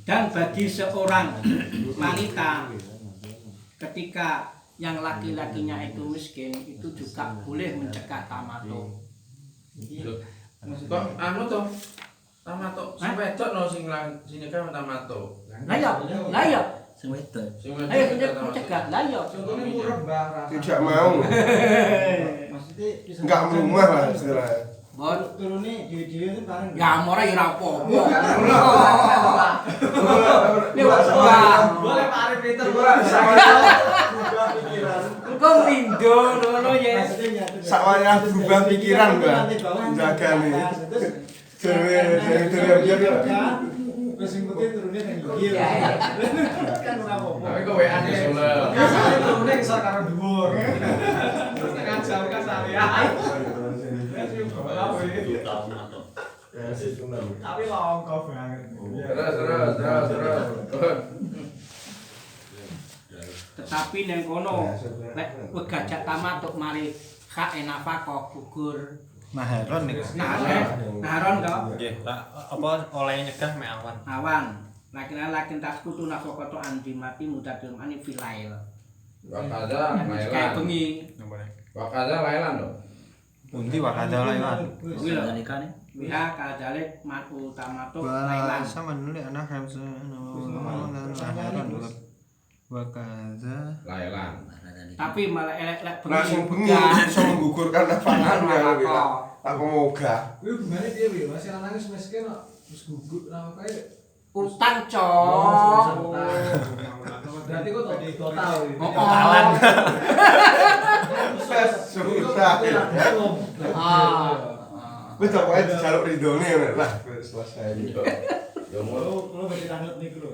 Dan bagi seorang wanita ketika yang laki-lakinya itu miskin itu juga boleh mencegah tamatuk. Kok anu toh tamatuk sing wedok no sing nikah tamatuk. Lah ya Sing wedok. ayo mencegah lah ya Contohnya murah Mbak. Tidak mau. Maksudnya Enggak rumah lah istilahnya. bon turunnya dewe-dewe itu bareng. ya mora ora apa-apa. Boleh Pak Arif Peter. Engko mindo ngono ya. Sakwaya berubah pikiran, Mbak. Jaga nih. Terus yang penting turunnya yang gigi. Kan ora apa-apa. Tapi kok WA di Solo. Biasanya turunnya ngisor karo dhuwur. Tekan jam kan seharian. Tapi longkok banget. Terus. Tetapi neng kono lek wegajak tamatuk mari hak nafkah gugur. Maharon nih. Naron kok. Nggih, apa oleh nyegah mek awan. Awan. Lakin taskutu nafkah to andi mati mutadul ani filail. Wakaza Kayak Lailan. bengi. Wakaza Lailan lho. Pundi wakada lewat. Kuwi lho. Nikah nih. Wiha kadalik matu tamatuk Thailand. Sama nulis anak hamsa wakaza. Lailan. Tapi malah elek-elek Langsung bengi bengi. bisa menggugurkan nafakan ya. Aku moga. Kuwi hubungane piye wi? Masih lanang wis miskin kok wis gugur nang kae. Utang cok. Berarti kok total. Totalan. Susah. Wis pokoknya dijaluk ridone lah selesai. Yo ngono. Kalau berarti lanjut niku lho.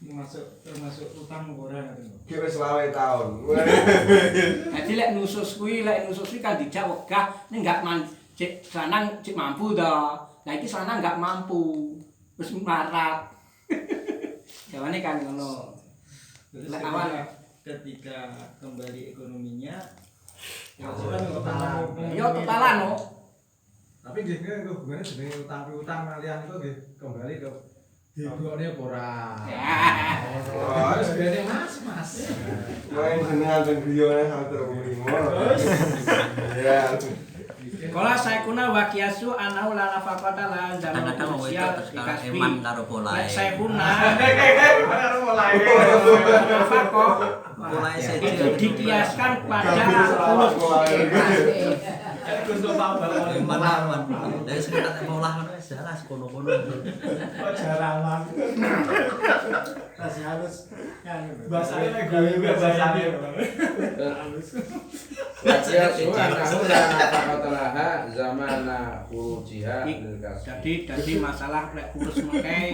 Termasuk utang ora ngoten. Ki wis 20 tahun. Jadi lek nusus kuwi kan dijak wegah ning gak cek sanang cek mampu dah. Lah iki sanang gak mampu. Wis melarat. Jawane kan ngono. Lek awal ketika kembali ekonominya yo totalan no. tapi nggih kan hubungannya jenenge utang piutang kalian itu nggih kembali ke dibokne apa ora. Oh, Wis bene Mas. main jenengan dan videonya hampir ngono. Ya. Kala saya kuna wakiasu anau la nafaqata la zaman Kadang-kadang wong sosial wedok sekarang dikasbi. eman karo polahe. Lek saya kuna Karo mulai. nafaqah Polahe seje. itu dikiaskan pada Gus Bapak Eman awan. Dari sekitar polah ngono wis jelas kono-kono. jaralan. Masih halus kan. Bahasane lek gue bahasane. Ya sudah nafaqatalaha zamana khurujiha lil kasbi. jadi masalah lek kurus mengke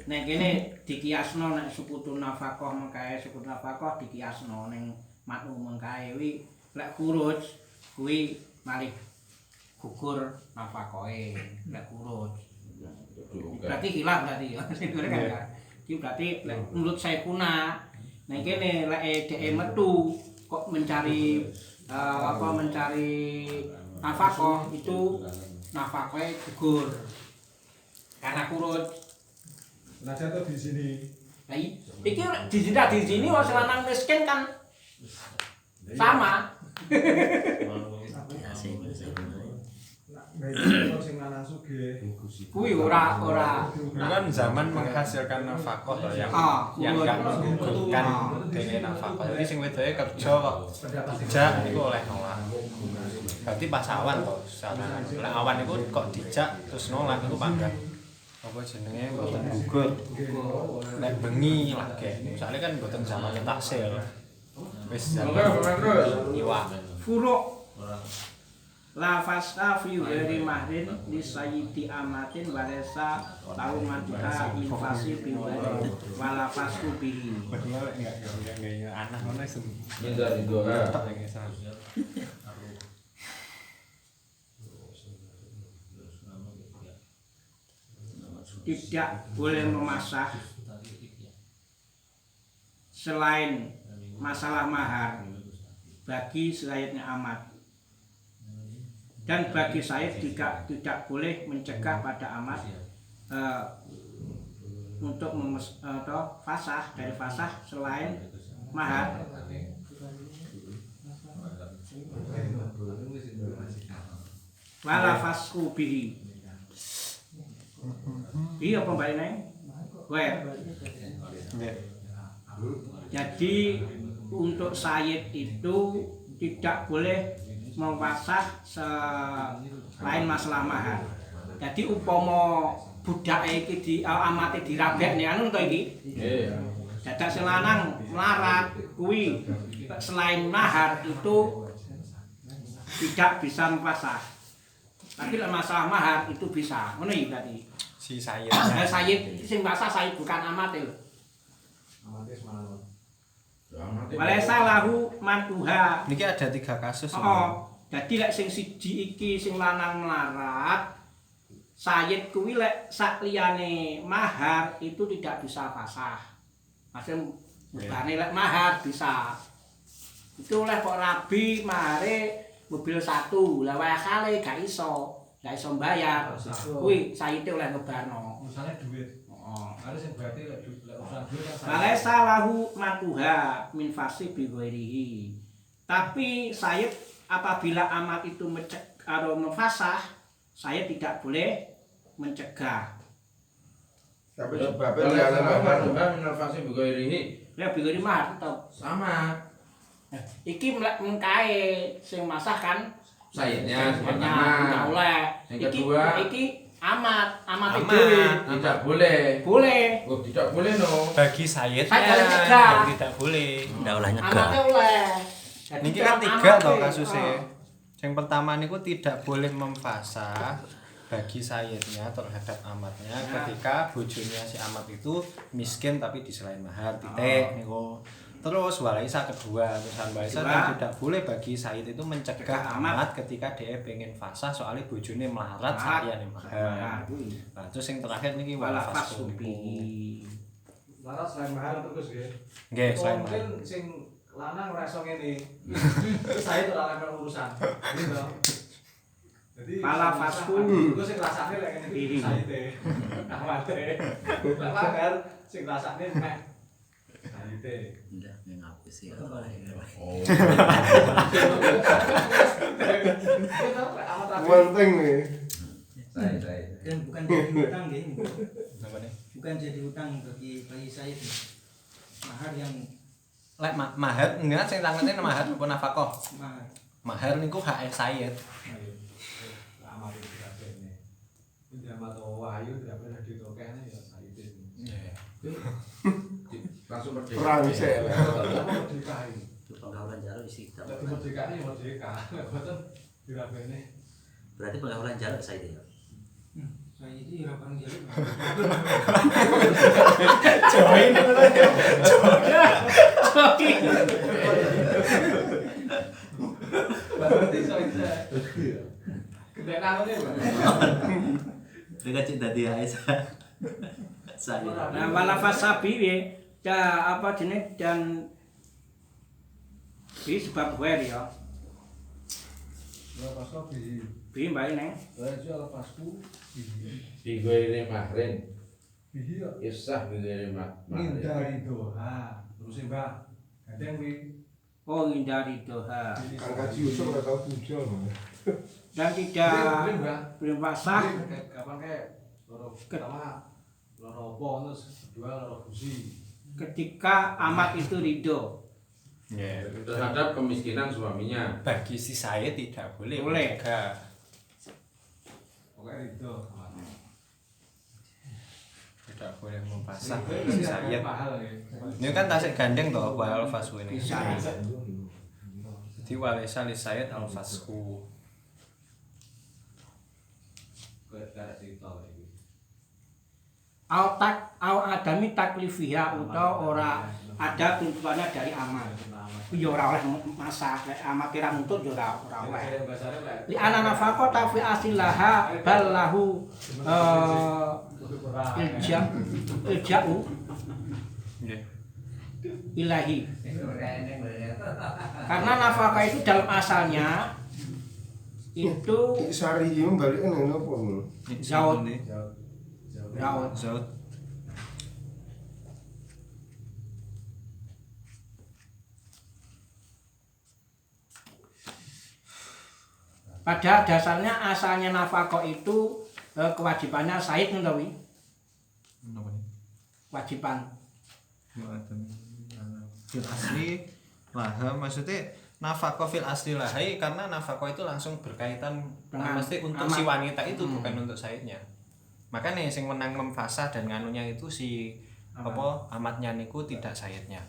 nek kene dikiasno nek sukutu nafkah mengke sukutu nafkah dikiasno ning matu mengke wi lek kurus kuwi malih gugur nafkahe lek kurus berarti hilang berarti kan iki berarti lek menurut saya kuna nek kene lek dhek metu kok mencari mencari nafkah itu nafkahnya gugur karena kurus. Nah jatuh di sini. Nah, iki di sini wong lanang miskin kan sama. Nah itu sing lanang sugih. Kuwi ora. Kan zaman menghasilkan nafkah loh yang enggak menggugurkan dengan nafkah. Jadi sing wedoke kerja kok dijak niku oleh nolak. Berarti pas awan to, lek awan niku kok dijak terus nolak niku panggah. Apa jenenge mboten gugur. Nek bengi lagi. Soalnya kan mboten zaman taksil. Wis zaman iwak. Furuk la fasta fi ghairi mahrin li sayyidi amatin walesa tahu matiha infasi biwali wala fastu bihi. Enggak anak ngono sing Minta didoa. Tidak boleh memasak selain masalah mahar bagi Sayyidnya amat. Dan bagi Sayyid tidak boleh mencegah pada amat untuk fasah dari fasah selain mahar. Wala fasku bihi. Iya apa mbak ini? Jadi untuk sayyid itu tidak boleh memfasah selain masalah mahar. Jadi umpama budak iki di amate dirabekne anu to iki. Iya. Dadak sing lanang melarat kuwi selain mahar itu tidak bisa memfasah. Tapi lek masalah mahar itu bisa. Ngono iki berarti. Si sayyid. Nah, sayyid sing fasah sayyid bukan amate lho. Amate semangat. Walaysa lahu mantuha. Niki ada 3 kasus. Jadi lek sing siji iki sing lanang melarat, sayyid kuwi lek sak liyane mahar itu tidak bisa fasah. Maksudnya bukane lek mahar bisa. Itu oleh kok rabi mahare mobil 1, lah wakale gak iso mbayar. Kuwi sayyid oleh ngebarno. Urusannya duit. Ada sing berarti lek urusan duit kan. Walaysa lahu mantuha min fasih bi ghairihi. Tapi sayyid apabila amat itu memfasah, saya tidak boleh mencegah. Tapi Kalau sebabnya mahar minalfasi bigoirihi Ya bigori mahar tetap. sama. Iki mengkae sing masah kan Sayyidnya tidak pertama. oleh. Yang kedua. Iki amat itu Tidak boleh. boleh. Oh, tidak boleh no. Bagi sayyidnya Saya boleh cegah. tidak boleh. Ndak oleh nyegah. Amatnya oleh. Jadi Niki kan kalau 3 toh amate, kasusnya. Yang pertama niku tidak boleh memfasah bagi sayyidnya terhadap amatnya ketika bojonya si amat itu miskin tapi di selain mahar titik niku. Terus walaisa kedua, terusan walaisa kan tidak boleh bagi sayyid itu mencegah amat ketika dia pengen fasah soalnya bojone melarat sakjane mahar. Nah, terus yang terakhir niki wala wala fasubi. Laras selain mahar terus nggih. Nggih, selain mahar. Mungkin sing lanang ora iso ngene. Terus saya ora level urusan. Gitu. Jadi Pala fasku. Iku sing rasane lek ngene iki saite. Amate. Lek mahar sing rasane mek saite. Ndak ngaku sih. Oh. penting nih. Saya. Dan bukan jadi hutang deh, Apa nih? bukan jadi hutang bagi saya itu mahar yang Lek mahar enggak sing tanggane mahar apa nafkah? mahar. Mahar niku hak sayyid. Amate kabehne. Ini amat wahyu tidak pernah ditokehne ya saite. Langsung merdeka. Perang sel. Merdekahi. Pengawalan jalur isi kita. Tapi merdekane ya merdeka. Boten dirabene. Berarti pengawalan jalur saya dia. Saya itu harapan jalur. Join. Berarti iso-iso. Gede nangone, Pak. Dengan cinta dia saya. Nah, wala fasabi ya apa jenis dan di sebab gue ya. Ya pasku biji. Bi mbak ini. Lah jual pasku biji. Bigoiri mahrin. Biji ya Isah bigoiri mahrin. ngindari doha. Terus Mbak, kadang kuwi Oh ngindari doha Kang Kaji Yusuf ora tau puja lho. dan tidak Mbak. belum fasah. Kapan kayak loro pertama loro apa terus kedua loro fusi. Ketika amat itu ridho. Nggih. Terhadap kemiskinan suaminya. Bagi si sayyid tidak boleh. Boleh. mencegah. Pokoknya itu. Tidak boleh memfasah si sayyid. Mahal ya. Ini kan tasik gandeng toh wal fasku ini. Bisa. Jadi walesa li sayyid al fasku. Kayak cara cerita iki. Au adami taklifiha atau ora ada tuntutannya dari amat. Ya ora oleh masak, lek amat kira nuntut ya ora oleh. Li ana nafaqata fi asilaha bal lahu ilja'u Nggih. ilahi. Karena nafkah itu dalam asalnya itu Sari iki balikan nang opo? Zaud. Zaud. pada dasarnya asalnya nafkah itu kewajibannya said ngono wi. Kewajiban. Fil asli laha maksudnya nafkah fil asli lahai karena nafkah itu langsung berkaitan Dengan mesti untuk amat. si wanita itu bukan untuk saidnya. Makanya sing menang memfasah dan nganunya itu si apa amatnya niku tidak saidnya.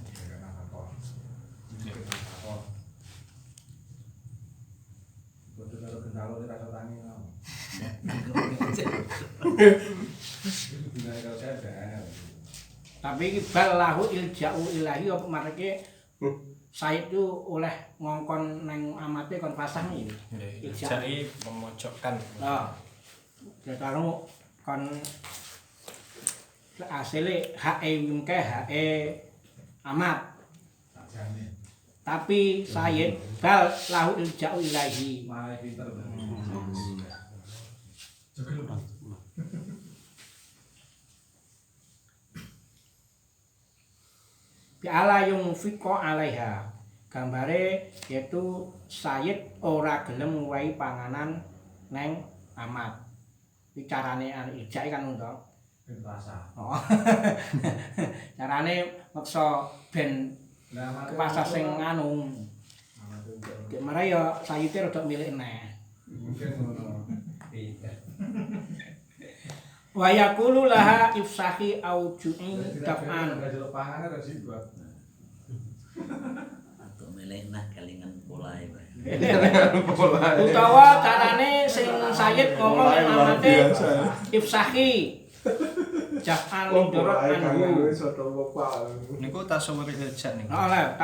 Tapi bal lahu ilja'u ilahi apa mareke Said itu oleh ngongkon neng amate kon pasang iki. Jadi memojokkan. Oh. Kalau kon asile HE mungke HE amat. Tapi Said bal lahu ilja'u ilahi. Malah pinter. Bi'ala yung fiko alaiha. Gambare yaitu Sayyid ora gelem nguwahi panganan neng amat. Iki carane ijake kan ngono. Ben rasa. Oh. Carane maksa ben kepasar sing anu. Dek mare ya Sayyide rada milik neh. Mungkin ngono. Wa yaqulu laha ifsahi au ju'i daf'an. Panganan harus dibuat. Atau milih nah kelingan polai bae. Utawa carane sing Sayyid ngomong nang amate ifsahi daf'an lidorot anhu. Niku tasawur ilja niku. Oh lah,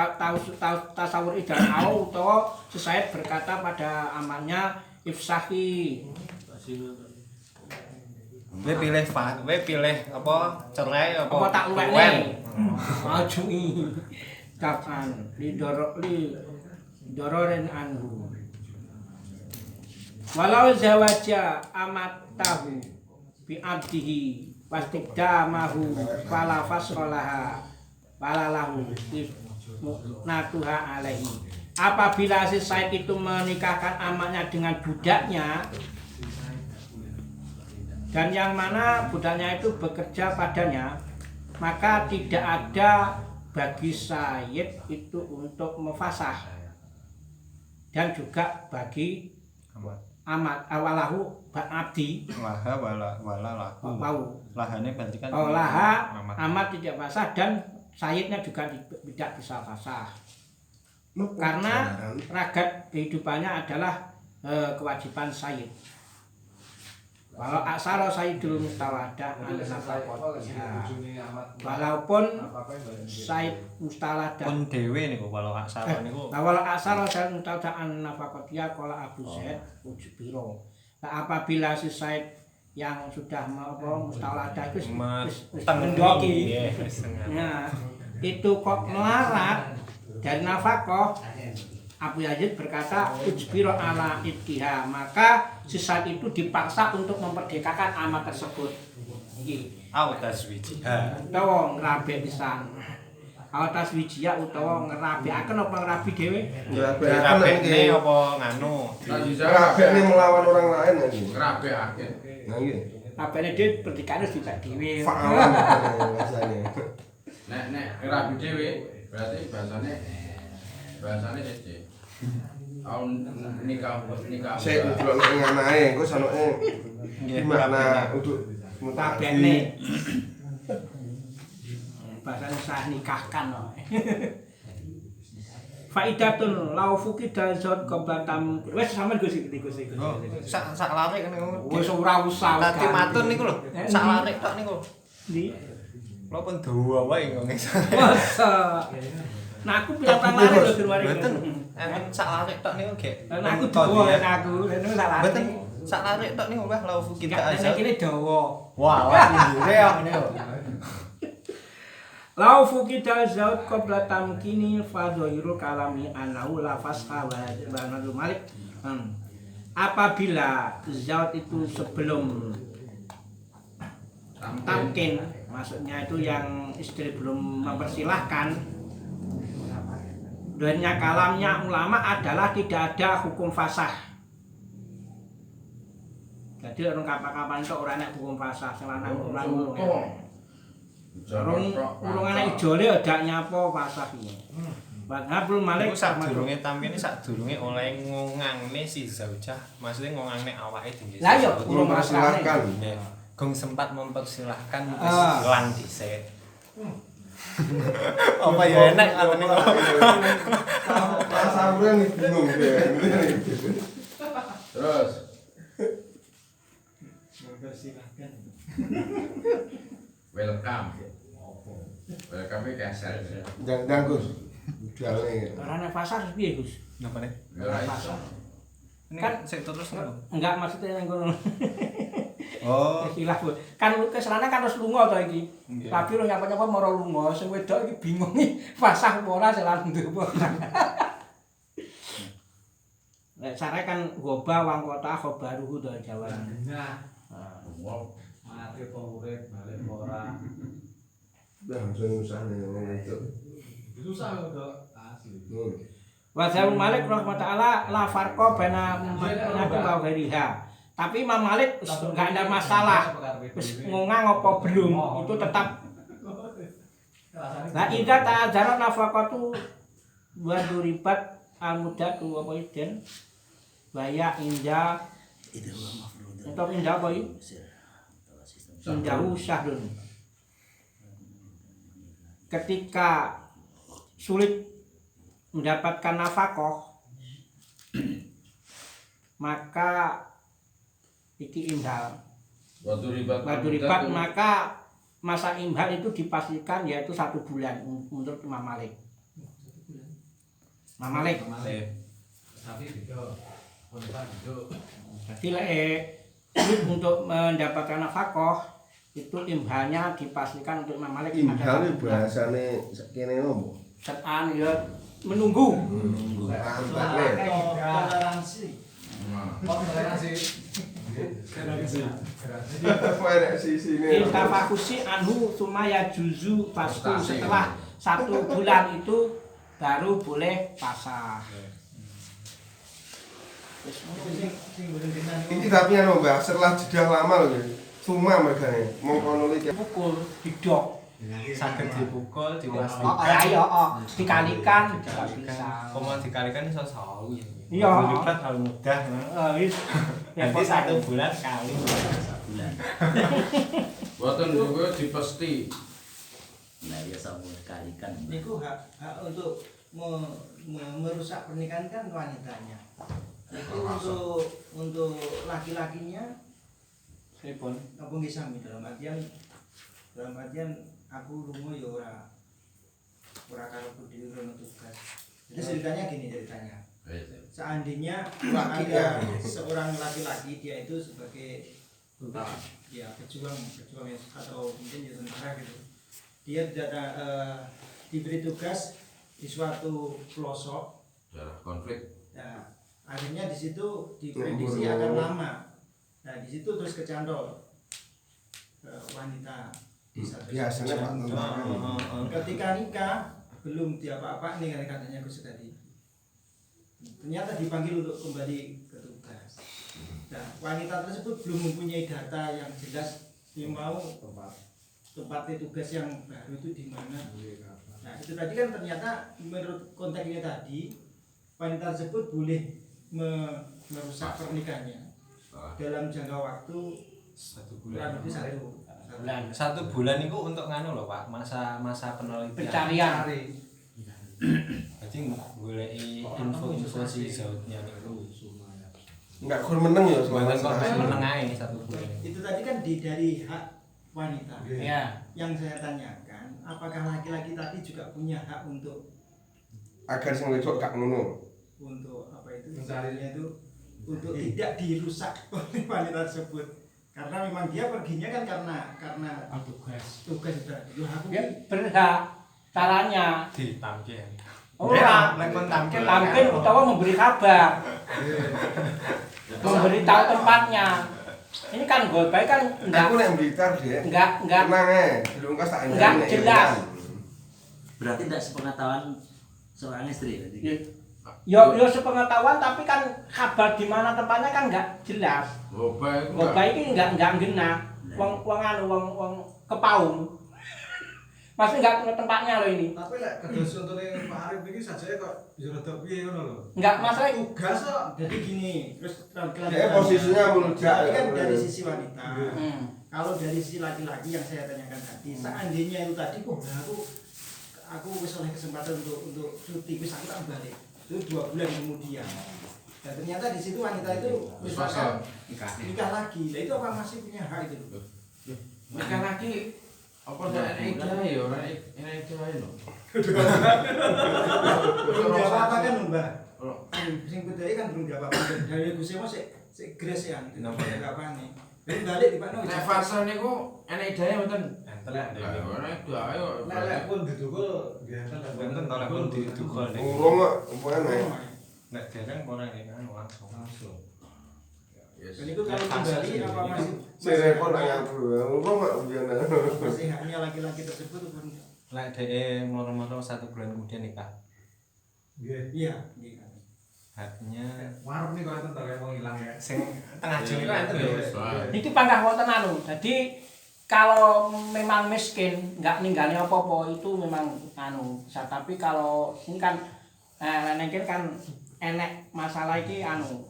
tasawur idan au utawa Sayyid berkata pada amannya ifsahi. Kowe pilih apa cerai apa tak luwekne. Ajui. Daf'an lidororen anhu. Walau zawaja amatahu bi abdihi wastigdamahu fala fasolaha fala lahu natuha alaihi. Apabila si Said itu menikahkan amatnya dengan budaknya dan yang mana budaknya itu bekerja padanya, maka tidak ada bagi Sayyid itu untuk mufasah dan juga bagi amat awalahu abdi Laha wala lahu. mau Lahane berarti kan laha amat tidak fasah dan Sayyidnya juga tidak bisa fasah karena ragat kehidupannya adalah kewajiban Sayyid. Walau aksara Sayyidul Mustawadah walaupun Sayyid Mustawadah pun dhewe niku kalau aksara niku. walau aksara Sayyid Mustawadah an-nafaqatiyah qala Abu Zaid ujbiro. Nah, apabila si Sayyid yang sudah mustawadah itu mendoki, nah itu kok melarat dari nafkah, Abu Yazid berkata ujbiro ala ittiha, maka si Said itu dipaksa untuk memperdekakan amat tersebut. Au taswijiha. Utawa ngrabi pisan. Au taswijia utawa ngrabiaken apa ngrabi dhewe? Dirabekne apa nganu? Ngrabekne melawan orang lain lagi. Ngrabekake. Nah nggih. Rabekne dhewe perdikane dicak dhewe. Fa'alan rasane. Nek ngrabi dhewe berarti bahasane cece. Au nikah. Sik delok nek nganae engko sanoke gimana untuk Rabekne. Bahasane sah nikahkan loh. Faidatun lau fuqida zat qablatam. Wes sampean Gus iki. Oh, sak lare kan niku. Wis ora usah. Tati matun niku lho. Sak lare tok niku. Ndi? Lho pun dawa wae kok ngisor. Masa. Nah aku bilang lare lho dirwari. Mboten. Enten sak lare tok niku gek. Nah aku dawa aku, lha sak lare. Mboten. Sak lare tok niku wah lau kita Nek aja. kene dawa. Wah, pinggire ya niku. Lau fuqida zaut qabla tamkini fa dhairul kalami annahu la fasha wa nadul malik. Apabila zaut itu sebelum tamkin, maksudnya itu yang istri belum mempersilahkan, doanya kalamnya ulama adalah tidak ada hukum fasah. Jadi orang kapan-kapan itu orang nek hukum pasah sing lanang ora ngono. Urung anak ijole aja nyapa pasah iki. Padahal Malik Iku sadurunge tampine sadurunge oleh ngongangne si zaujah, maksudnya ngongangne awake dhewe. Lah ya urung Silahkan. Gong sempat mempersilahkan wis hilang dhisik. Apa ya enak katene kok. Sahuran bingung dia. Terus Mempersilahkan. welcome. Welcome iki kasar. Jangan Gus. Budale. Ora nek pasar piye, Gus? Napa nih? Ora iso. Ini Kan- kan sik terus ngono. Enggak maksudnya nang kono. Oh, Istilah Bu. Kan keselane kan terus lunga to iki. Nggih. Lagi ora nyapa-nyapa mara lunga, sing wedok iki bingung iki pasah apa ora selan ndopo. Nek sare kan goba wang kota khobaruhu to Jawa. Nah, Wow. mati apa urip balik apa ora. Dah langsung usahane ngomong itu. Susah kok asli. Wa Imam Malik rahimahullah la farqa baina nabi wa ghairiha. Tapi Imam Malik enggak ada masalah. Wis ngongang apa belum itu tetap. Nah, idza ta'adzara nafaqatu wa duribat al-mudatu apa iden. Baya inda atau inda apa itu? Indahu syahrun. Ketika sulit mendapatkan nafkah maka iki imhal. Batu ribat Maka masa imhal itu dipastikan yaitu 1 bulan menurut Imam Malik. Imam Malik. Tapi video kontak video. Jadi sulit untuk mendapatkan nafkah itu imhalnya dipastikan untuk Imam Malik. Imhal iki bahasane kene opo? Setan ya menunggu. Antakne. Toleransi. Oh, toleransi. Apa enek sisine? Tafakusi anhu sumaya juzu pastu setelah 1 bulan itu baru boleh pasah. Iki tapi anu Mbak, setelah jeda lama lho. Cuma mergane mongko nuli Pukul didok. saged dipukul diwasti. Dikalikan juga bisa. Koma dikalikan iso 1.000. Iya. Lipat hal mudah. Wis Nanti 1 bulan kali. bulan. Boten juga dipesti. Nah, ya sama kalikan. Niku hak untuk merusak pernikahan kan wanitanya. Itu untuk laki-lakinya Pripun? apa nggih sami dalam artian aku lunga ya ora karo dhewe rono tugas. Jadi ceritanya gini ceritanya. Seandainya ada seorang laki-laki dia itu sebagai ya pejuang atau mungkin ya tentara gitu. Dia tidak diberi tugas di suatu pelosok. Daerah konflik. Nah, akhirnya di situ diprediksi akan lama. Nah, di situ terus kecantol wanita di satu. biasanya Pak Ketika nikah belum diapa-apa nih katanya Gus tadi. Ternyata dipanggil untuk kembali ke tugas. Nah, wanita tersebut belum mempunyai data yang jelas dia mau tempat tugas yang baru itu di mana. Nah, itu tadi kan ternyata menurut konteksnya tadi wanita tersebut boleh merusak pernikahannya dalam jangka waktu 1 kurang lebih satu Bulan. 1 bulan itu untuk nganu loh Pak, masa penelitian. Pencarian. Berarti goleki info-info si zautnya niku. enggak kur meneng ya Bukan kok soalnya. meneng ae 1 bulan. itu tadi kan dari hak wanita. Ya. Yang saya tanyakan, apakah laki-laki tadi juga punya hak untuk Agar sing wedok gak ngono. apa itu Mencarinya itu untuk tidak dirusak oleh wanita tersebut karena memang dia perginya kan karena tugas itu tadi. Loh, aku Ya berhak caranya. Ditamkin. Ora, Lek kon tamkin tampil utawa memberi kabar. Memberitahu tempatnya. Ini kan gue baik kan Aku nek Blitar, Dek. enggak Tenang ae, belum kas tak Enggak nek jelas. Berarti tidak sepengetahuan seorang istri berarti. Yo sepengetahuan tapi kan kabar di mana tempatnya kan enggak jelas. Ngobah iki enggak genah. Wong kepaung. Masih enggak punya tempatnya loh ini. Tapi lek kados contone Pak Arif iki sajake kok bisa rada piye ngono lho. Enggak masalah Tugas kok. Jadi gini, terus posisinya melejak Tapi kan ya. dari sisi wanita. Hmm. Kalau dari sisi laki-laki yang saya tanyakan tadi, seandainya itu tadi kok aku wis oleh kesempatan untuk cuti, wis aku tak balik. Itu 2 bulan kemudian. Dan ternyata di situ wanita itu misalkan nikah lagi. Nah itu apa masih punya hak itu? Nikah lagi apa nek enak ya ora enak wae lho. Belum apa-apa kan lho, Mbak. Ora. Sing budaya kan belum apa-apa. Dari Gus Emo sik gres ya. Kenapa ya? Enggak apa-apa nih. Jadi balik di Pak Nek fase niku enak daya mboten. Enten lek Ora enak ayo. Lek pun didukul nggih enten enten to lek pun didukul ning. Urung kok, umpamane. Nek dereng ora ngene langsung. Dan itu kalau kembali apa masih Sing repot nang aku. Urung kok biyen. masih haknya laki-laki tersebut atau enggak? Lek dhek moro-moro 1 bulan kemudian nikah. nggih. Iya, iya. Haknya Warung nih kok enten to kayak wong ilang ya. sing tengah Juli kan enten lho. Iki panggah wonten anu. Jadi kalau memang miskin, enggak ninggali apa-apa itu memang anu. Tapi kalau ini kan mungkin kan enek masalah iki anu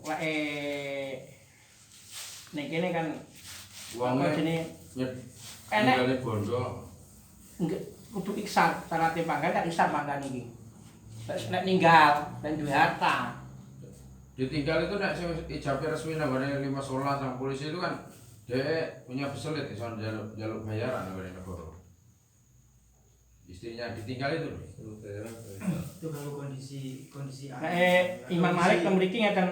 nek kene kan Wong jenenge enak enek bondo. kudu iksan syaratnya pangkat kan iksan pangkat iki. Nek ninggal dan duwe harta. Ditinggal itu nek sing ijabnya resmi nambane 5 sholat sama polisi itu kan dia punya peselit iso jaluk bayaran nambane negara. Istrinya ditinggal itu. Itu kalau kondisi Imam Malik memiliki ngeten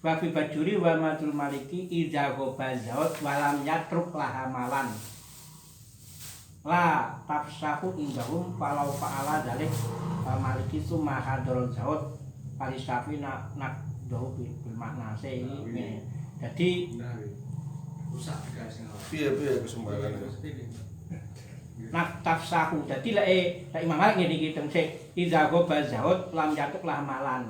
wa fi bajuri wa madul maliki idza ghabazaut walam yatruk laha malan la tafsahu indahum falau fa'ala dalik maliki summa hadrul zaut palisafi nak doh bil makna ini jadi Rusak guys. Piye kesempatan. nak tafsahu jadi lek Imam Malik ngene iki temse idza ghabazaut lam yatruk laha malan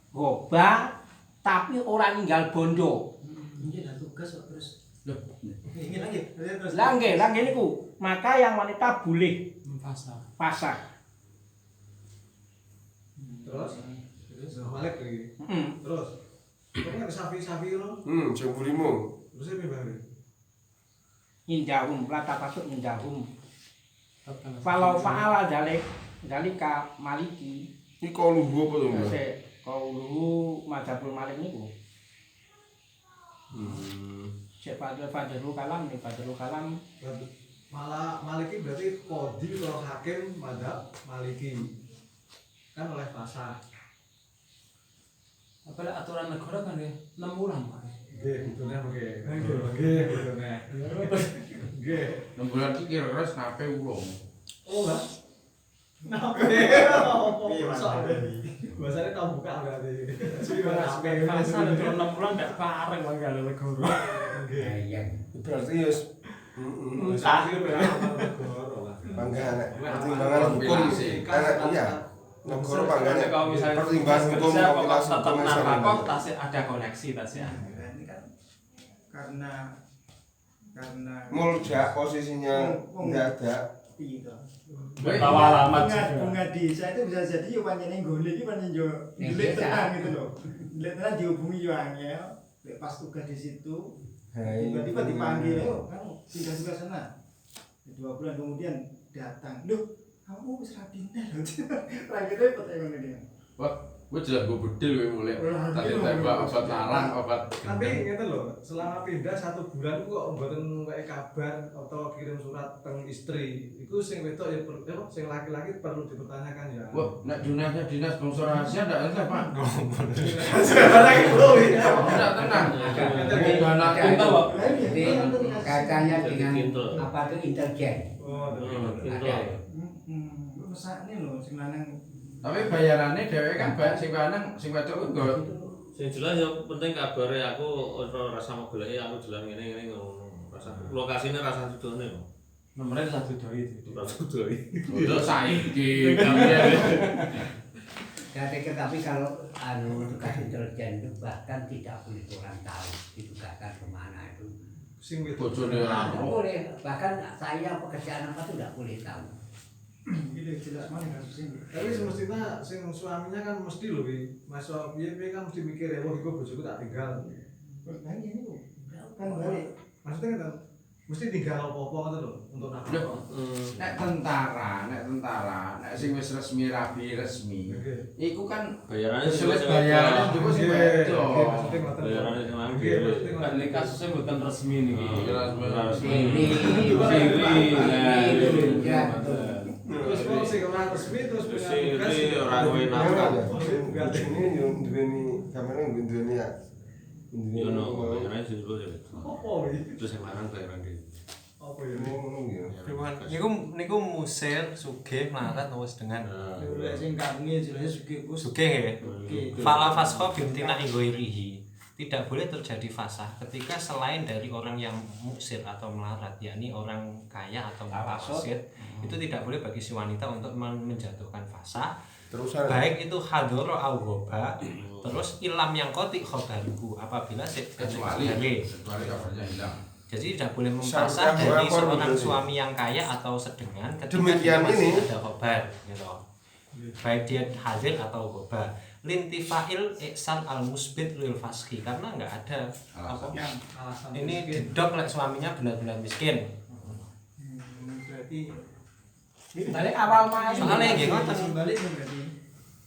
goba tapi orang ninggal bondo. Ini ada tugas kok terus. Loh, Ini lagi. Terus. Langge niku. Maka yang wanita boleh pasang. Terus balik lagi. Terus. Kok nek sapi-sapi ngono? Sing burimu. Terus piye bare? Indahum la tapasuk indahum. Kalau fa'ala dalika maliki. Iki kok lugu apa to, Mbak? Kau dulu Madzhabul Malik niku. Cek Fadlul Kalam nih, Fadlul Kalam. Malah Maliki berarti qadhi atau hakim madzhab Maliki. Kan oleh pasar. Apa lah aturan negara kan ya 6 bulan Pak. Nggih, betulnya nggih. Nggih, betulnya. Nggih. 6 bulan iki kira-kira senape ulung. Oh, Mbak. Nah, bahasanya tahu buka berarti. Pasal itu 6 bulan enggak pareng Bang kalau negara. Berarti ya panggahan pertimbangan hukum anak iya negara panggahannya pertimbangan hukum kompilasi hukum nafkah tasih ada koneksi tasih. Ini kan karena mulja posisinya enggak ada. gitu. Bawa alamat Bunga desa itu bisa jadi yo pancene golek iki pancen yo golek tenang gitu loh. Golek tenang dihubungi yo angel, pas tugas di situ tiba-tiba dipanggil yo kan pindah juga sana. 2 bulan kemudian datang. Loh, kamu wis ra pindah lho. Lagi repot ngono iki. Wah, gue jelas gue bedil gue mulai tadi tembak obat larang obat. Tapi ngeten lho, selama pindah 1 bulan kok mboten wae kabar atau kirim surat teng istri. Iku sing wedok ya sing laki-laki perlu dipertanyakan ya. Wah, nek dinasnya dinas bangsa rahasia ndak ada Pak. Sekarang itu Tidak tenang. Dana Pintu, Pak. Jadi kaitannya dengan apa itu intelijen. Oh, Pintu. Mesakne lho sing lanang. Tapi bayarannya dhewe kan bae sing lanang sing wedok ku Sing jelas ya penting kabare aku ora rasa mau goleki aku jelas ngene ngono. Rasa lokasine rasa dudone kok. Nomornya satu doi itu. Rasa dudoi. untuk saiki. Tapi kalau tugas intelijen itu bahkan tidak boleh orang tahu ditugaskan kemana itu. Sing Bojone ora Tidak boleh, bahkan saya pekerjaan apa itu tidak boleh tahu. Gitu jelas mana kasus ini. Tapi semestinya sing suaminya kan mesti lho Mas piye kan mesti mikir ya wah iku bojoku tak tinggal. Nah ini kok kan balik. Maksudnya kan mesti tinggal apa-apa ngono lho untuk nafkah. Nek tentara, nek sing wis resmi rabi resmi. Iku kan Bayarannya sulit sing bayarannya wedok. juga sing Nggih, wedok. nggih, maksudnya ngoten. Bayarannya sing lanang. Nggih, maksudnya Kan ngoten. ini kasusnya bukan resmi nih. Resmi. Terus kalau sing ora resmi terus punya tugas Siri ora duwe Iya, nafkah. ini yo duweni kamera duweni ya. Yo no, bayarannya sing dulu ya. apa iki? Terus yang larang bayaran dhewe. Apa ya? Niku musir sugih melarat wis dengan Lek sing kampungnya jelas sugih bos. sugih ya. Oke. Fala fasqa bimtina inggoirihi. Tidak boleh terjadi fasah ketika selain dari orang yang musir atau melarat, yakni orang kaya atau mutawasit, itu tidak boleh bagi si wanita untuk menjatuhkan fasah. Terusan. Baik itu hadoro au ghoba, terus ilam yang kotik khobaruhu apabila kecuali kabarnya hilang. jadi tidak boleh mempasah dari seorang suami yang kaya atau sedengan ketika Demikian dia masih ini. ada khobar gitu. Baik dia hadir atau ghoba. Lintifail ihsan al musbit lil faski, karena nggak ada apa Alasan ini didok oleh suaminya benar-benar miskin. berarti Balik awal mas. Soalnya nggih ngoten. balik berarti.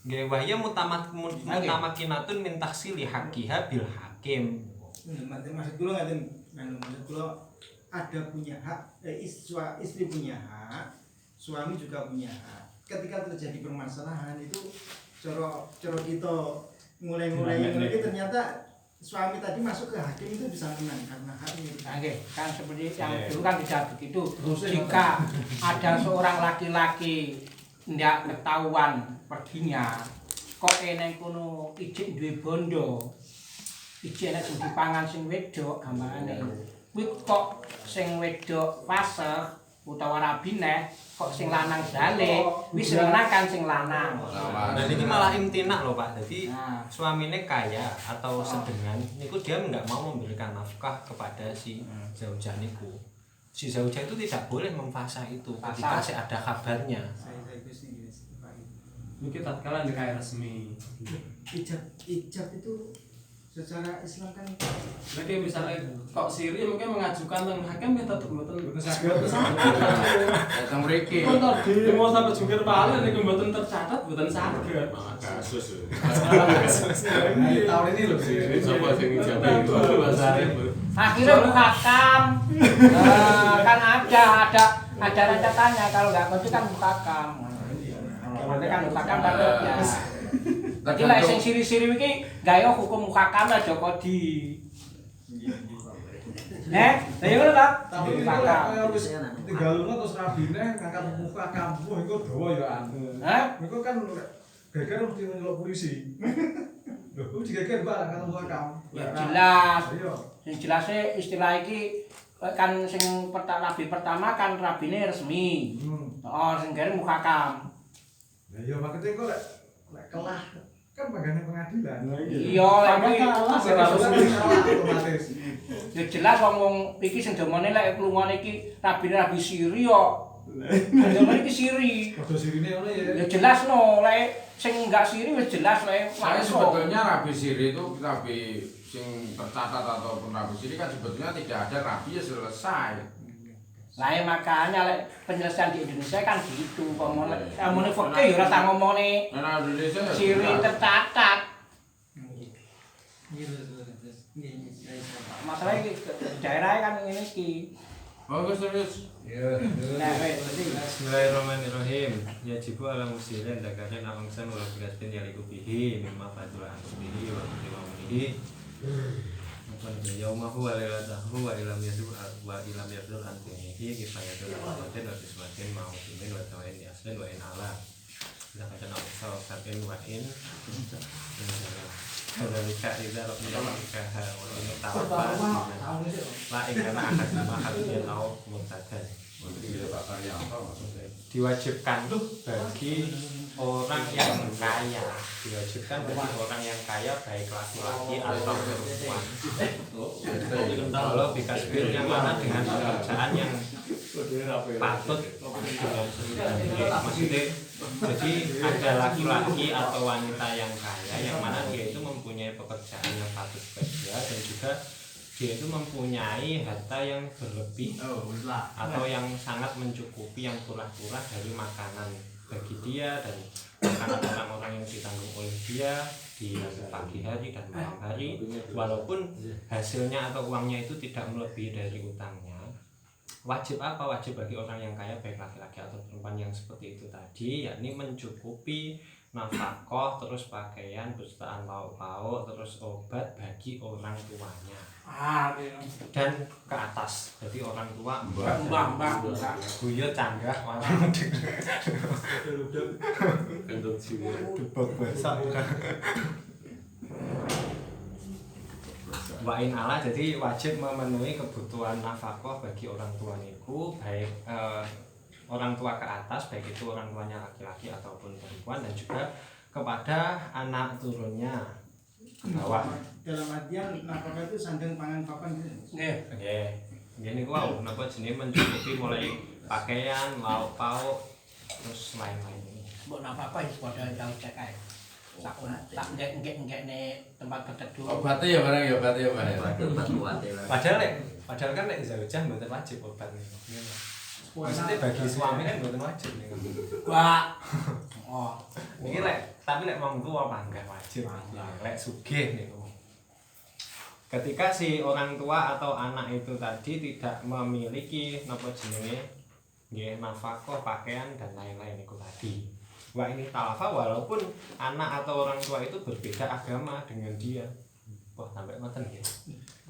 Nggih wahya mutamakinatun min tahsili haqqiha bil hakim. Maksud kula ngaten, maksud kula ada punya hak, istri punya hak, suami juga punya hak. Ketika terjadi permasalahan itu coro kita mulai itu ternyata suami tadi masuk ke hakim itu bisa menang karena hak milik. Oke, kan seperti yang dulu kan tidak begitu. Jika ada seorang laki-laki tidak ketahuan perginya, kok eneng kono ijik duwe bondo, ijik nek sing dipangan sing wedok gambarane. Kuwi kok sing wedok fase utawa rabi neh, kok sing lanang balik, wis renakan sing lanang. Nah ini malah imtina loh Pak. Jadi Nah. suaminya kaya atau sedengan, niku dia nggak mau memberikan nafkah kepada si zaujah niku. Si zaujah itu tidak boleh memfasah itu ketika masih ada kabarnya. Saya Gus nih guys, Pak. Mungkin tatkala nikah resmi. Ijab itu secara Islam kan Lagi misalnya kok siri mungkin mengajukan teng hakim kita tetep mboten saged. Datang mriki. Contoh di mau sampai jungkir balik niku mboten tercatat mboten saged. Malah kasus. Tahun ini loh sih. Sapa sing ijabah itu bahasane. Akhirnya muhakam. Kan ada rencetannya, kalau nggak kunci kan muhakam. Berarti kan muhakam katanya. Jadi lah sing siri-siri iki gawe hukum muhakam lah Joko di. Lah ya ngono ta? Tapi ini kaya wis tinggal lunga terus rabine ngangkat muka kamu iku dawa ya anu. Hah? Iku kan geger mesti nyelok polisi. Lho, kok digeger Pak ngangkat muka kamu. Ya jelas. Iya. Yang jelasnya istilah iki kan sing rabi pertama kan rabine resmi. Oh, sing kere muhakam. Lah iya makanya kok lek kelah kan bagane pengadilan. Iya, lagi otomatis. ya jelas wong iki sing domone lek klungone iki rabi siri kok. Domone iki siri. Padha sirine ngono ya. Ya jelas no, lek sing enggak siri wis jelas lek Saya sebetulnya rabi siri itu rabi sing tercatat ataupun rabi siri kan sebetulnya tidak ada rabi ya selesai. Lah ya makanya lek penyelesaian di Indonesia kan gitu, ngomongnya fikih ya ora tak ngomongnya Nah, Indonesia ya siri sudah. tercatat. Iya terus. Masalah iki daerah kan ngene iki. Bagus terus. Nah, wis Bismillahirrahmanirrahim. Yajibu ala muslimin dakarin amangsan wala bigastin yaliku bihi mimma fadula ansubihi wa kutimamunihi. Yaumahu wa lailatahu wa ilam yadur antinihi kifayatul awatin wa kismatin ma'udimin wa tawain yaslin wa in ala Zakatan al-Usa wa sakin wa in Kadalika idza rabbina ma'ikaha wa ta'abbas la ikana ahad ma hadiyat au mutadan. Untuk tidak Pak Karyanto maksudnya. diwajibkan bagi orang yang kaya, diwajibkan bagi orang yang kaya baik laki-laki atau perempuan. Kalau bikasbil yang mana dengan pekerjaan yang patut maksudnya, jadi ada laki-laki atau wanita yang kaya yang mana dia itu mempunyai pekerjaan yang patut bagi dia dan juga dia itu mempunyai harta yang berlebih atau yang sangat mencukupi, yang turah-turah dari makanan bagi dia dan makanan orang-orang yang ditanggung oleh dia di pagi hari dan malam hari, walaupun hasilnya atau uangnya itu tidak melebihi dari utangnya. Wajib apa? Wajib bagi orang yang kaya baik laki-laki atau perempuan yang seperti itu tadi, yakni mencukupi nafkah, terus pakaian, berstaan lauk-lauk, terus obat bagi orang tuanya dan ke atas, jadi orang tua mbak buyut canggah Gendut jiwa. debok besok Wa'in Allah, jadi wajib memenuhi kebutuhan nafkah bagi orang tua niku, baik orang tua ke atas, baik itu orang tuanya laki-laki ataupun perempuan, dan juga kepada anak turunnya ke bawah. Dalam artian nafkah itu sandang pangan papan gitu. Nggih. Ngene ku wau napa jenenge mencukupi mulai pakaian, lauk pauk, terus lain-lain. Mbok napa wis padha tau cek ae. Tak nggek-nggekne tempat berteduh. Obatnya ya barang ya, obatnya ya barang. Padahal kan nek zaujah mboten wajib obat niku. Maksudnya bagi suami kan mboten wajib niku. Wah. Oh, Iki tapi lek wong tuwa panggah wajib. Lek sugih niku. Ketika si orang tua atau anak itu tadi tidak memiliki napa jenenge nggih nafkah, pakaian dan lain-lain itu tadi. Wah ini talafa walaupun anak atau orang tua itu berbeda agama dengan dia. Wah sampai ngoten nggih.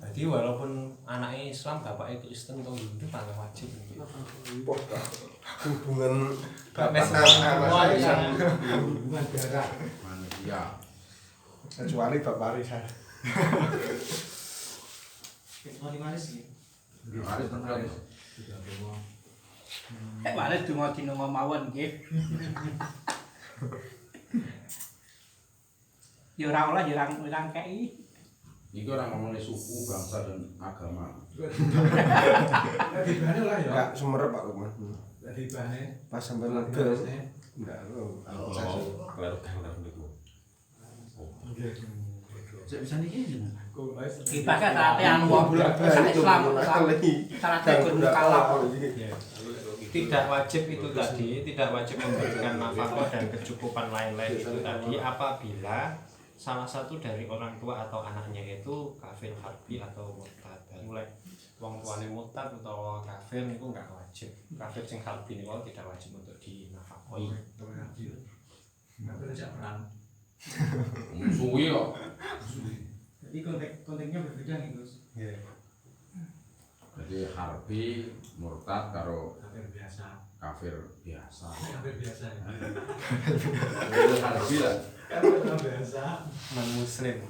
Jadi walaupun anaknya Islam, bapaknya Kristen atau Hindu malah wajib nggih. Hubungan bapak sama hubungan darah Manusia. Kecuali bapak Arisan. Waris gitu. Waris terus. waris donga dinonga mawon nggih. Ya ora oleh ya ora kei. Iki orang ngomongin suku, bangsa dan agama. Lagi bahannya lah ya. Enggak sumerep Pak Lukman. Lagi bahannya. Pas sampai legal. Enggak lo. Cek bisa niki jeneng. Kita kan ate anu Islam syaratnya kudu kalah. Tidak wajib itu tadi, tidak wajib memberikan nafkah dan kecukupan lain-lain itu tadi apabila salah satu dari orang tua atau anaknya itu kafir harbi atau murtad. Mulai wong tuane murtad atau kafir itu enggak wajib. Kafir sing harbi niku tidak wajib untuk dinafkahi. Enggak boleh jak perang. Suwi kok. Jadi konteksnya berbeda nih Gus. Nggih. Jadi harbi murtad karo Kafir biasa. kafir biasa. Kafir biasa. Itu harbi lah. Kafir biasa. Non muslim.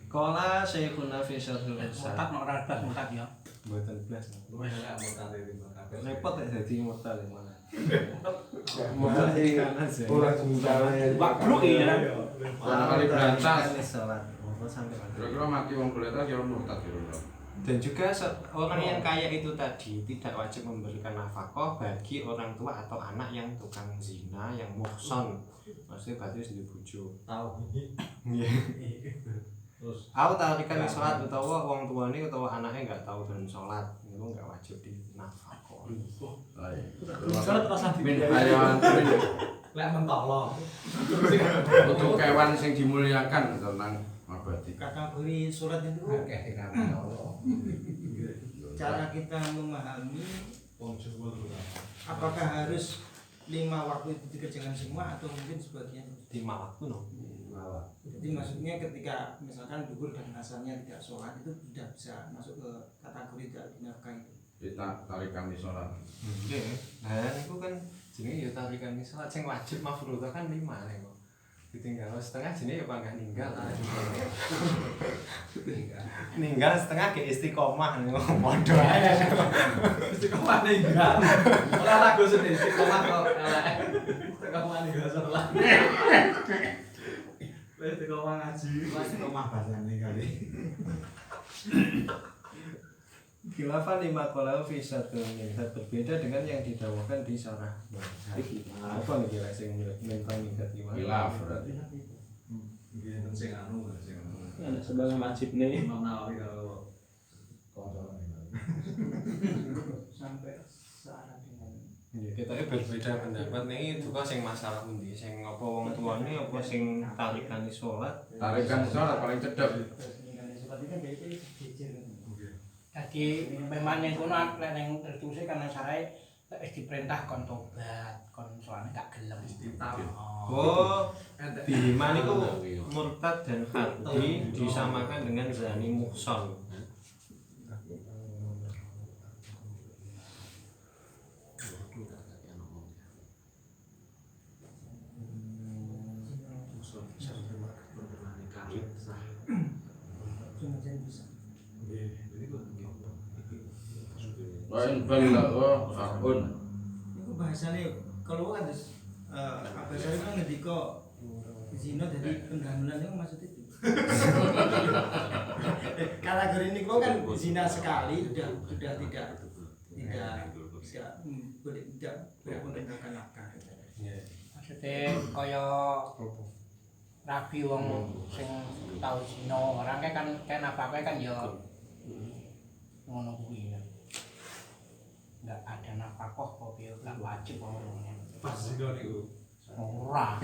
Kala Syekhuna fi syarhul Murtad nek ora blas murtad ya. Mboten blas. Lumayan lah murtad itu kafir. Repot ya dadi murtad yang mana. Orang sementara. Pak Bro ya. Karena kali berantas. Salat. Sampai Kira-kira mati wong goleta kira murtad kira. dan juga orang yang kaya itu tadi tidak wajib memberikan nafkah bagi orang tua atau anak yang tukang zina, yang muhson, maksudnya berarti sendiri bojo. Tahu. Terus aku tarikan sholat utawa orang tua ini atau anaknya nggak tahu dan sholat itu nggak wajib di nafkah. Sholat terus lagi. Hayawan Lek mentolo. untuk kewan sing dimuliakan tentang abadi. Kategori surat itu cara kita memahami apakah harus 5 waktu itu dikerjakan semua atau mungkin sebagian 5 waktu no. Jadi maksudnya ketika misalkan duhur dan asarnya tidak sholat itu tidak bisa masuk ke kategori tidak dinafkahi. Kita tarikan di sholat. Oke, nah itu kan jenis ya tarikan sholat yang wajib mafruḍah kan 5 nih kok. Ditinggal setengah jenis ya panggah ninggal. Ninggal setengah ke istiqomah nih, bodoh aja. Maninggal. Ora lagu sedih sik omah kok elek. Teko maninggal salah. Wis teko omah ngaji. Wis teko omah basane kali. Khilafah lima kolau bisa melihat berbeda dengan yang didakwakan di syarah. Apa nih kira sing mental minggat gimana? Khilaf berarti. Nggih sing anu sing Ada sebagai wajib nih. Imam Nawawi kalau kotoran sampai saat dengan Ya, kita berbeda pendapat nih itu kok sing masalah pundi sing apa wong tuane apa sing tarikane salat. Tarikan sholat paling cedek. jadi memang yang kono lek ning tertulis kan sarai wis diperintah kon tobat kon soalnya gak gelem Oh, Bima niku murtad dan kharji disamakan dengan zani muhsan. Wain balagha akun. Iku bahasane kalau kan terus apa saya kan ngendika zina jadi pengganulan itu maksud itu. Kategori ini kan zina sekali sudah tidak boleh tidak menegakkan nafkah. maksudnya kaya rabi wong sing tau zina orang kan nafkah kan ya ngono kuwi ya. Enggak ada nafkah kok piye gak wajib ngomongnya. pas zina niku. Ora.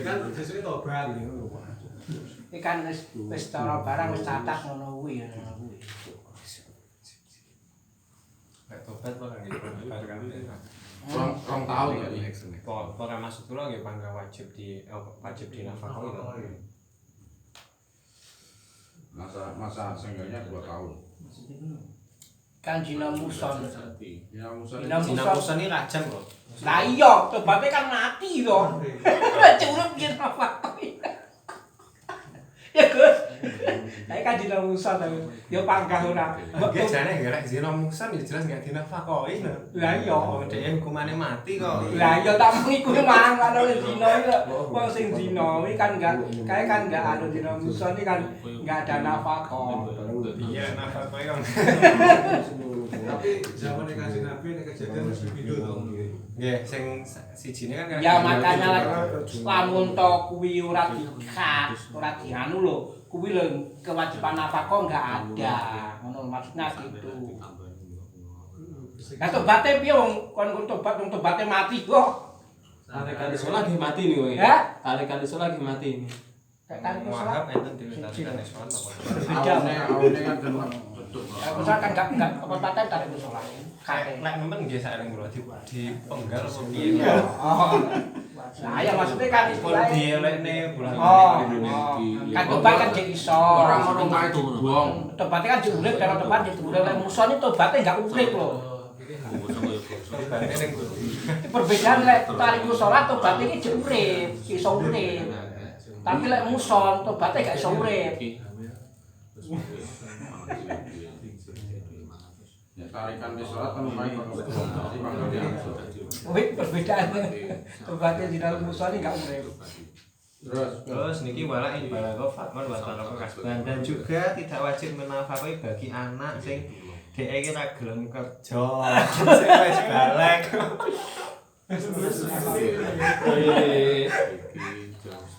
Kan sesuai tobat. Iki kan wis cara barang wis cacat ngono kuwi ya. Kayak tobat ora nggih barang Rong tahun tadi. Pokoknya masuk dulu nggih pangga wajib di nafkah itu. Masa seenggaknya 2 tahun. Kan zina muson. Ya musuh. Zina Musan ini rajam kok. Lah iya, tobatnya kan mati to. Curug yen apa ya Gus. Kayak kan zina muson to. Ya panggah ora. Nggih jane nggih zina musan ya jelas enggak dinafkahi. Lah iya, dhek hukumane mati kok. lah iya tak iku mang ana zina iki. Wong sing zina iki kan enggak kayak kan enggak ada zina muson iki kan enggak ada nafkah. Iya nafkahi kan. Tapi zaman yang kasih Nabi nek kejadian mesti video to. Nggih, sing sijine kan Ya makanya lamun to kuwi ora dikat, ora dianu lho. Kuwi lho kewajiban nafkah enggak ada. Ngono maksudnya gitu. Lah tobaté piye wong kon tobaté mati kok. Tarikan sholat lagi mati nih wong. Ya? Tarikan sholat lagi mati nih. Kan Wahab enten dhewe tarikan sholat apa. Awalnya kan tetap betul. ya misalkan enggak paten tarik sholat. Nek memang nggih sak kula di penggal apa piye. Oh. Nah, ya maksudnya kan istilahnya dielekne bulan. kan tobat kan jek iso. Orang kae dibuang. Tobatnya kan diurip cara tobat diurip lek musuh ini tobatnya enggak urip lho. Perbedaan lek tarik sholat tobatnya iki diurip, iso urip. Tapi lek muson tobatnya gak iso urip. Ya tarikan di sholat kan lumayan kalau jadi panggal dia. Wih, perbedaan tobatnya di dalam muson ini gak urip. Terus niki wala ibalagha fatman wa taraka kasban dan juga tidak wajib menafkahi bagi anak sing dhek iki ra gelem kerja. Sing wis balik.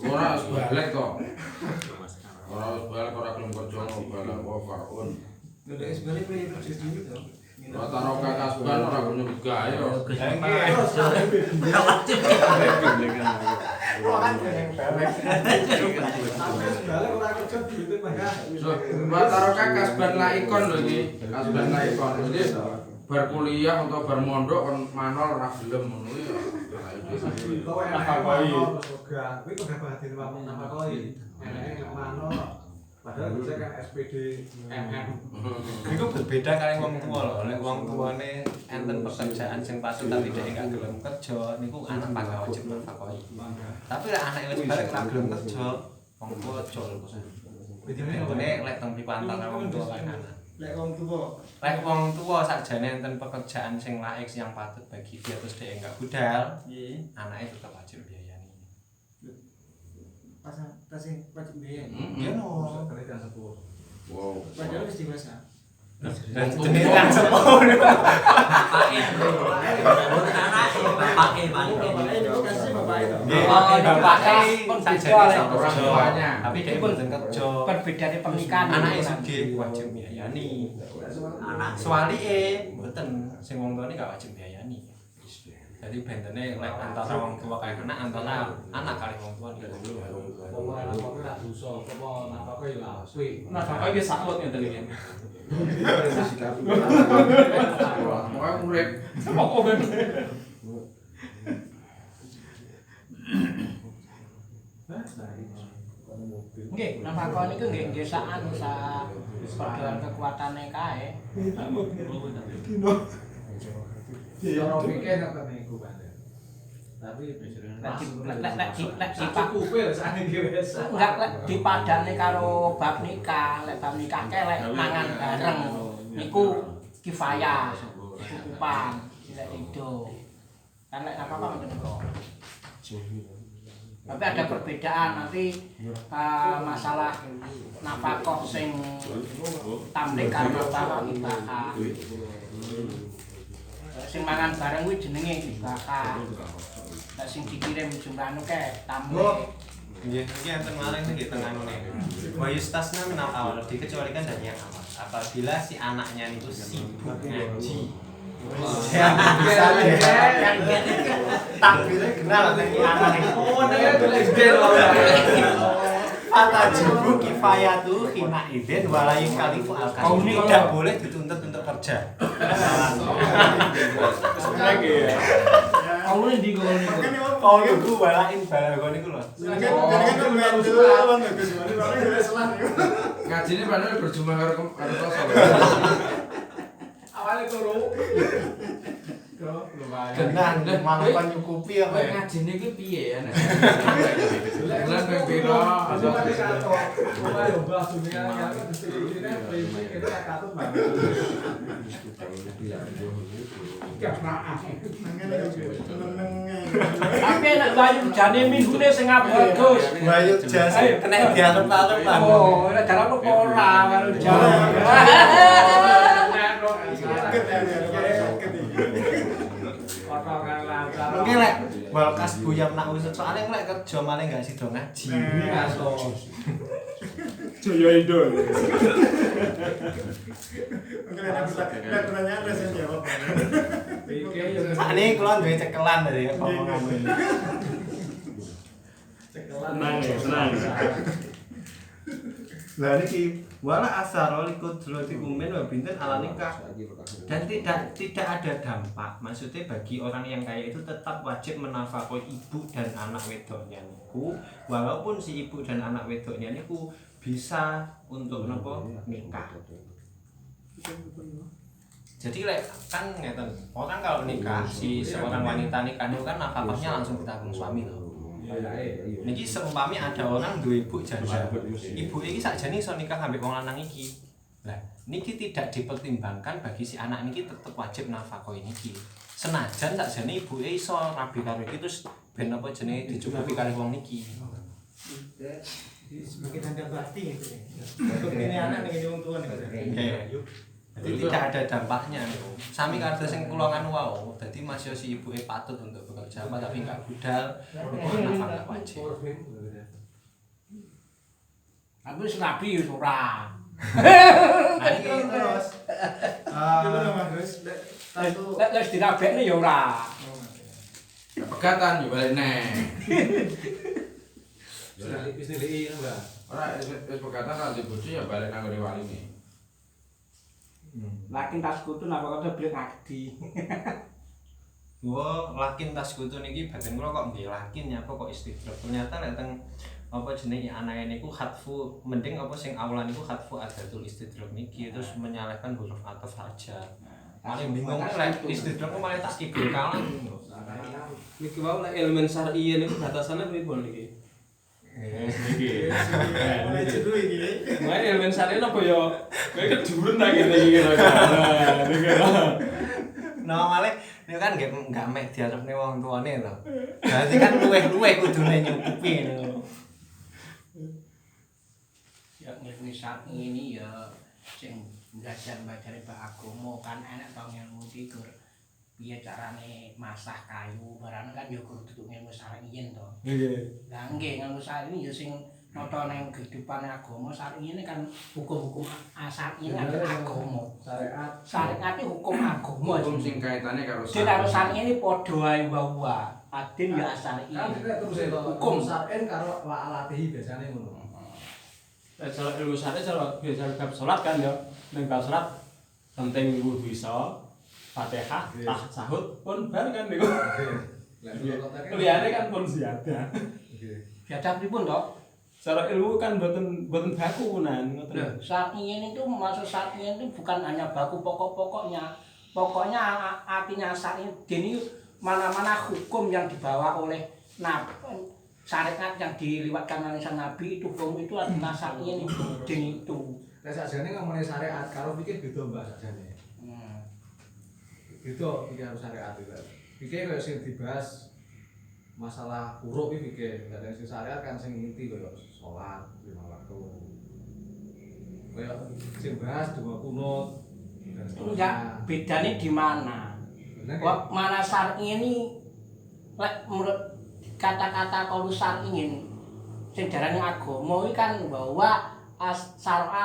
Ora harus balik kok. Ora harus balik ora gelem kerja balik wa farun. Lha sebenarnya punya proses dulu to. Rata-rata kasban ora punya gawe yo. Rata-rata kasban laikon lho iki. Kasban laikon. Jadi bar kuliah atau bar mondok kon manol ora gelem ngono ya. Kok enak manol surga. Kuwi kok gak dadi nama koi. Enak manol. Padahal bisa kan SPD MM. Iku berbeda kali wong tua lho. Lek wong tuane enten pekerjaan sing patut tapi dhek gak gelem kerja niku anak pangga wajib nafkahi. Tapi lek anake wis balik gak gelem kerja, wong tua aja lho. Bedine lek teng pripantan wong tua kan anak. Lek wong tuwa. Lek wong tua sakjane enten pekerjaan sing laik yang patut bagi dia terus dia enggak budal, Nggih. anaknya tetap wajib biayani. Pas sing wajib biaya. Iya no. Wow. Padahal wis dewasa. Jenenge kan sepuh. Bapake. Mboten anake, bapake paling. Bapake pun sakjane orang tuanya. Tapi dia mboten kerja. Perbedaane pernikahan. Anake sugih wajib biayani. Anak swalike mboten sing wong tuane gak wajib biayani. Jadi bentene lek antara wong tua kaya antara anak kali wong tua niku. Nah, kakak iki sakut ngeten iki. Pokoknya urip. Nggih, nafkah niku nggih sak padha kekuatane kae. Cara pikir ngoten niku, Pak. Tapi enggak lek dipadane karo bab nikah, lek bab nikah ke lek mangan bareng niku kifayah, cukupan, lek itu. Kan lek apa-apa ngoten kok. Tapi ada perbedaan nanti masalah nafkah sing tamlik karo bapak ibah. Sing mangan bareng kuwi jenenge ibah. Nek sing dikirim jumlah ke tamlik. Nggih, iki enten marang nggih tengah ngene. Wa yustasna min al-awal dikecualikan dari yang awal. Apabila si anaknya itu sibuk ngaji. Bisa kan takbirnya kenal lagi anak itu. Oh, Fatajibu kifayatu hina idin walayu kalifu al-kasih. Tidak boleh dituntut untuk kerja. lagi ya. Kamu ndi kok niku? Kau ibu balain balagon niku lho. Ngajine padahal berjumlah karo kosong. Awale turu. Genah malah kan nyukupi ya. Kowe ngajine iki piye ya nek? Bulan ping pira? Tapi nek bayu jane minggune sing bagus. Bayu jas kena diarep-arep lah. Oh, nek jalan kok ora karo jalan. Mungkin lek balkas buyam nak usut soalnya lek kerja malah gak sido ngaji. Jaya Indo. Mungkin ada pertanyaan saya jawab. Sakne kula duwe cekelan dari omongan ini. Tenang ya, tenang. Lah niki wala asaro likudroti umin wa binten ala nikah. Dan tidak ada dampak. Maksudnya bagi orang yang kaya itu tetap wajib menafkahi ibu dan anak wedoknya niku, walaupun si ibu dan anak wedoknya niku bisa untuk nopo nikah. Jadi kan ngeten, orang kalau nikah si seorang wanita nikah itu kan nafkahnya langsung ditanggung suami loh. Niki seumpami ada orang duwe ibu janda. Ibu iki sakjane iso nikah ambek wong lanang iki. Lah, niki tidak dipertimbangkan bagi si anak niki tetep wajib nafkahi niki. Senajan sakjane ibuke iso rabi karo iki terus ben apa jenenge dicukupi karo wong niki. Sebagai tanda bakti gitu ya. Untuk ini anak nih wong tua nih. Jadi tidak ada dampaknya niku. Sami kados sing kula nganu wau. Dadi masih si ibuke patut untuk bekerja apa tapi enggak budal, niku nafkah wajib. Aku wis rabi wis ora. Nah iki terus Gimana Mas Gus? Lek wis dirabekne ya ora. Pegatan yo balik neh. Wis nilai enggak? Ora wis pegatan ra dibojo ya balik nang ngene wali iki. Lakin tas kutu napa kok blek ngadi. Wah, lakin tas kutu niki badan kula kok nggih lakin nyapa kok istidrak. Ternyata lek teng apa jenenge anake niku khatfu mending apa sing awalan niku khatfu adatul istidrak niki terus menyalahkan huruf ataf saja. Malah bingung lek istidrak kok malah tak kibul kalah. Niki wae lek elemen syar'i niku batasannya pripun niki? Iki. Mulai jeru iki. Makanya elemen syariat apa ya? Kayak keduren ta kene iki kira-kira. Nah, malah ini kan enggak mek diarepne wong tuane to. Berarti kan luweh-luweh kudune nyukupi ngono. Ya ngene saat ini ya sing belajar agama kan enak tau ilmu iki gur piye carane masah kayu barang kan ya kudu tutuk ilmu syar'i to. Nggih. Lah nggih ilmu syar'i ya sing nata ning kehidupan agama syar'i ini kan hukum-hukum syar'i kan agama. Syariat itu hukum agama. Hukum sing kaitane karo Jadi karo syar'i ini padha ae wae. Adin ya syar'i. Kan terus itu hukum syar'in karo wa'alatihi biasane ngono. Salat ilmu syariat cara biasa bab salat kan ya. Ning bab salat penting wudu iso, Fatihah, tahsahud pun bar kan niku. Liyane kan pun siada. Siada pripun to? Cara ilmu kan boten baku nan ngoten. Loh, syar'i ini tuh maksud syar'i itu bukan hanya baku pokok-pokoknya. Pokoknya artinya syar'i ini mana-mana hukum yang dibawa oleh nabi, syariat yang diliwatkan oleh sang nabi itu hukum itu adalah syar'i ini din itu. Lah sakjane ngomongin syariat karo pikir beda Mbak sakjane. Beda iki karo syariat itu. Pikir kaya sing dibahas masalah huruf iki pikir. Lah sing syariat kan sing inti kaya salat, lima waktu. Kaya sing bahas dua kunut. Enggak, bedanya di mana? Mana syar'i ini menurut kata-kata kalau syar'i ini sing darane agama iki kan bahwa syar'a